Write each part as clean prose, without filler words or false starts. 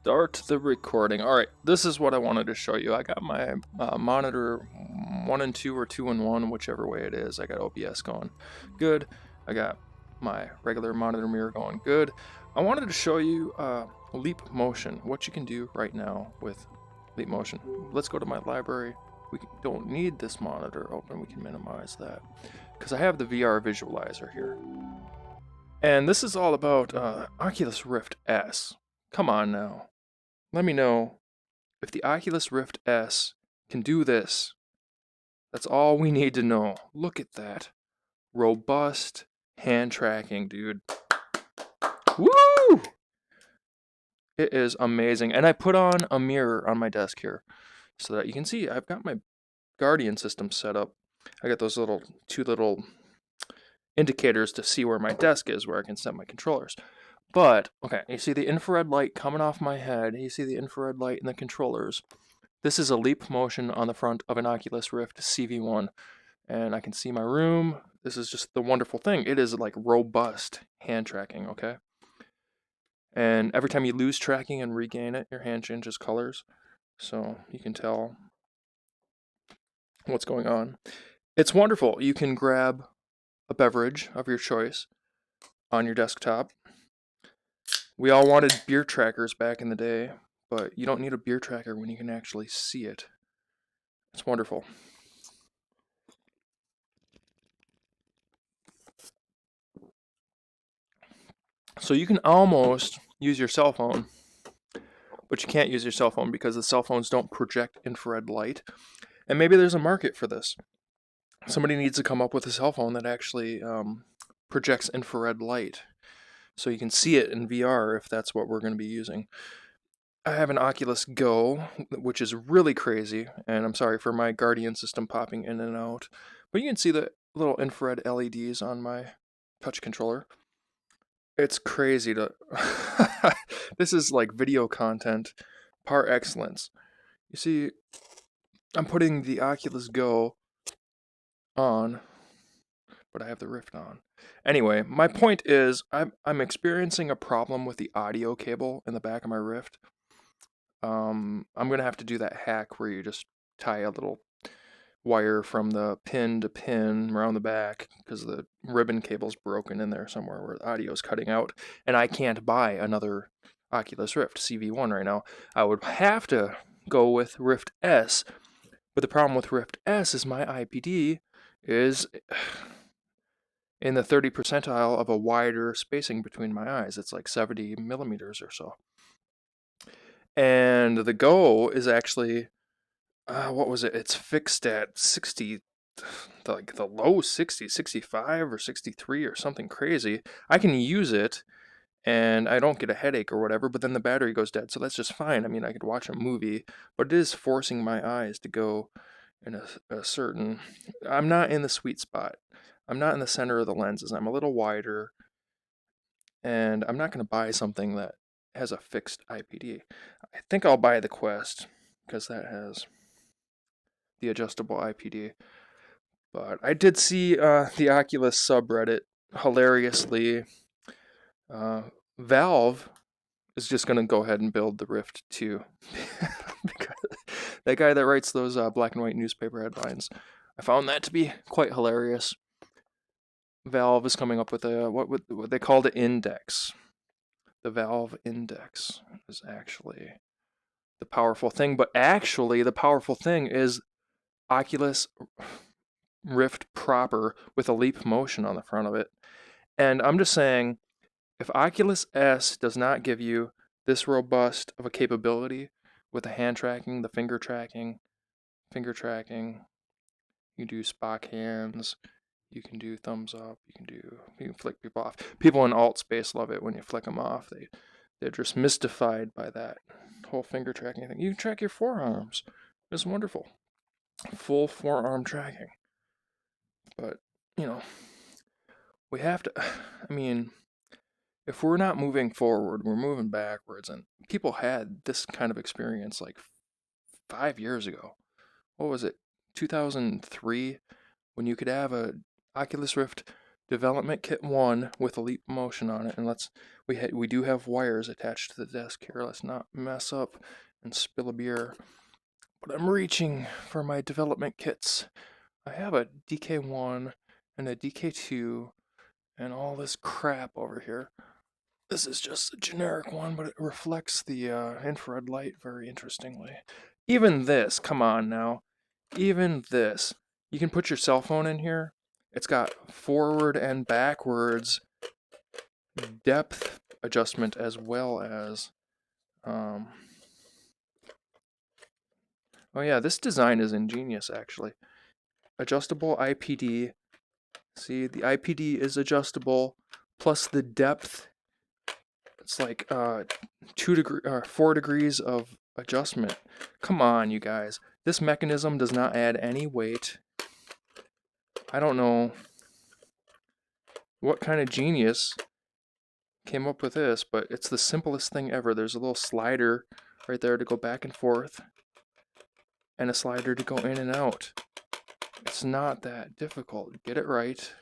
Start the recording. All right, this is what I wanted to show you. I got my monitor 1 and 2 or 2 and 1, whichever way it is. I got OBS going good. I got my regular monitor mirror going good. I wanted to show you Leap Motion, what you can do right now with Leap Motion. Let's go to my library. We don't need this monitor open. We can minimize that because I have the VR visualizer here. And this is all about Oculus Rift S. Come on now. Let me know if the Oculus Rift S can do this. That's all we need to know. Look at that. Robust hand tracking, dude. Woo! It is amazing. And I put on a mirror on my desk here so that you can see I've got my Guardian system set up. I got those two little indicators to see where my desk is, where I can set my controllers. But, okay, you see the infrared light coming off my head. You see the infrared light in the controllers. This is a Leap Motion on the front of an Oculus Rift CV1. And I can see my room. This is just the wonderful thing. It is like robust hand tracking, okay? And every time you lose tracking and regain it, your hand changes colors. So you can tell what's going on. It's wonderful. You can grab a beverage of your choice on your desktop. We all wanted beer trackers back in the day, but you don't need a beer tracker when you can actually see it. It's wonderful. So you can almost use your cell phone, but you can't use your cell phone because the cell phones don't project infrared light. And maybe there's a market for this. Somebody needs to come up with a cell phone that actually projects infrared light, so you can see it in VR if that's what we're going to be using. I have an Oculus Go, which is really crazy, and I'm sorry for my Guardian system popping in and out, but you can see the little infrared LEDs on my touch controller. It's crazy to... This is like video content par excellence. You see, I'm putting the Oculus Go on, but I have the Rift on. Anyway, my point is I'm experiencing a problem with the audio cable in the back of my Rift. I'm going to have to do that hack where you just tie a little wire from the pin to pin around the back because the ribbon cable's broken in there somewhere where the audio is cutting out, and I can't buy another Oculus Rift CV1 right now. I would have to go with Rift S, but the problem with Rift S is my IPD is in the 30th percentile of a wider spacing between my eyes. It's like 70 millimeters or so. And the Go is actually, what was it? It's fixed at 60, like the low 60, 65 or 63 or something crazy. I can use it and I don't get a headache or whatever, but then the battery goes dead, so that's just fine. I mean, I could watch a movie, but it is forcing my eyes to go in a certain... I'm not in the sweet spot. I'm not in the center of the lenses. I'm a little wider, and I'm not going to buy something that has a fixed IPD. I think I'll buy the Quest because that has the adjustable IPD. But I did see the Oculus subreddit hilariously. Valve is just going to go ahead and build the Rift 2. Because that guy that writes those black and white newspaper headlines, I found that to be quite hilarious. Valve is coming up with what they called an index. The Valve Index is actually the powerful thing, but actually the powerful thing is Oculus Rift proper with a Leap Motion on the front of it. And I'm just saying, if Oculus S does not give you this robust of a capability with the hand tracking, the finger tracking, you do Spock hands, you can do thumbs up, you can flick people off. People in alt space love it when you flick them off. They're just mystified by that whole finger tracking thing. You can track your forearms. It's wonderful. Full forearm tracking. But, you know, we have to, I mean, if we're not moving forward, we're moving backwards. And people had this kind of experience like 5 years ago. What was it? 2003, when you could have a Oculus Rift development kit 1 with a leap motion on it, and we do have wires attached to the desk here. Let's not mess up and spill a beer. But I'm reaching for my development kits. I have a DK1 and a DK2 and all this crap over here. This is just a generic one, but it reflects the infrared light very interestingly. Even this, come on now. Even this. You can put your cell phone in here. It's got forward and backwards depth adjustment as well as... oh yeah, this design is ingenious actually. Adjustable IPD. See, the IPD is adjustable, plus the depth. It's like 4 degrees of adjustment. Come on, you guys. This mechanism does not add any weight. I don't know what kind of genius came up with this, but it's the simplest thing ever. There's a little slider right there to go back and forth, and a slider to go in and out. It's not that difficult. Get it right,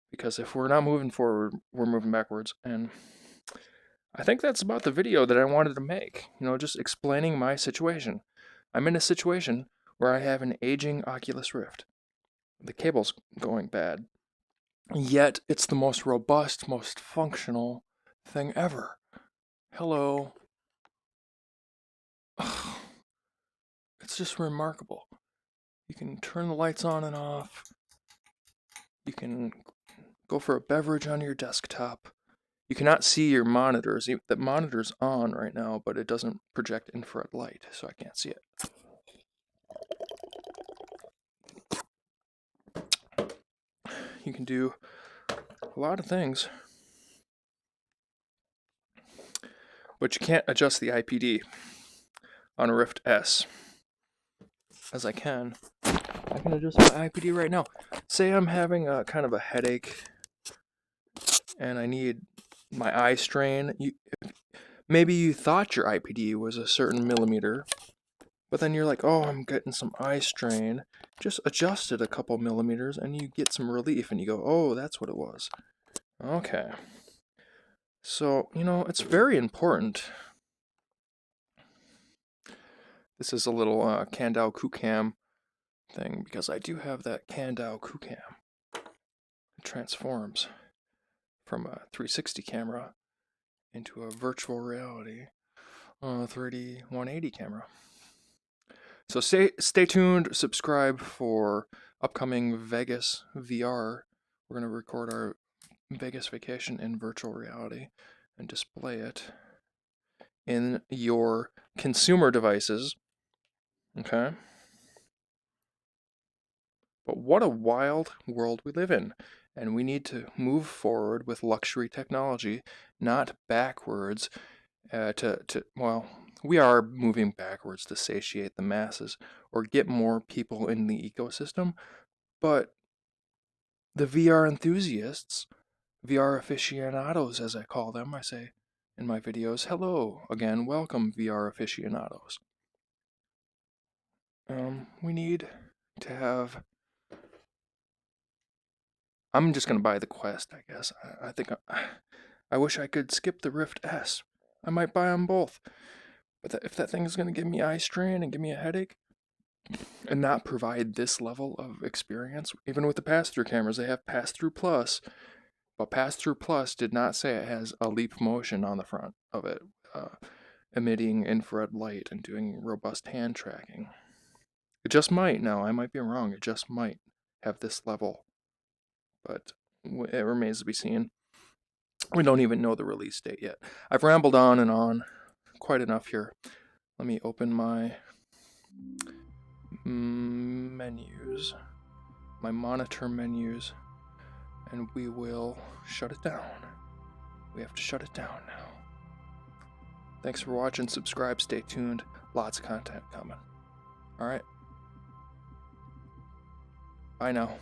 because if we're not moving forward, we're moving backwards. And I think that's about the video that I wanted to make. You know, just explaining my situation. I'm in a situation where I have an aging Oculus Rift. The cable's going bad. Yet, it's the most robust, most functional thing ever. Hello. It's just remarkable. You can turn the lights on and off. You can go for a beverage on your desktop. You cannot see your monitors. The monitor's on right now, but it doesn't project infrared light, so I can't see it. You can do a lot of things, but you can't adjust the IPD on a Rift S, as I can. I can adjust my IPD right now. Say I'm having a kind of a headache, and I need my eye strain. Maybe you thought your IPD was a certain millimeter, but then you're like, oh, I'm getting some eye strain. Just adjust it a couple millimeters and you get some relief, and you go, oh, that's what it was. Okay. So, you know, it's very important. This is a little Kandao Kucam thing, because I do have that Kandao Kucam. It transforms from a 360 camera into a virtual reality 3D 180 camera. So stay tuned, subscribe for upcoming Vegas VR. We're going to record our Vegas vacation in virtual reality and display it in your consumer devices. Okay? But what a wild world we live in. And we need to move forward with luxury technology, not backwards well, we are moving backwards to satiate the masses or get more people in the ecosystem, but the VR enthusiasts, VR aficionados as I call them, I say in my videos, hello again, welcome VR aficionados. We need to have... I'm just going to buy the Quest, I guess. I think I wish I could skip the Rift S. I might buy them both. But if that thing is going to give me eye strain and give me a headache and not provide this level of experience, even with the pass-through cameras, they have pass-through plus, but pass-through plus did not say it has a leap motion on the front of it, emitting infrared light and doing robust hand tracking. It just might. Now, I might be wrong. It just might have this level, but it remains to be seen. We don't even know the release date yet. I've rambled on and on quite enough here. Let me open my menus, my monitor menus, and we will shut it down. We have to shut it down now. Thanks for watching. Subscribe, stay tuned. Lots of content coming. Alright. Bye now.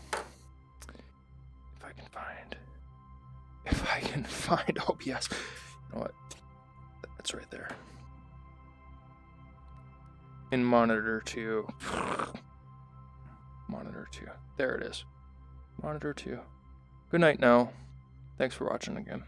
If I can find OBS. You know what? That's right there. In monitor 2. Monitor 2. There it is. Monitor 2. Good night now. Thanks for watching again.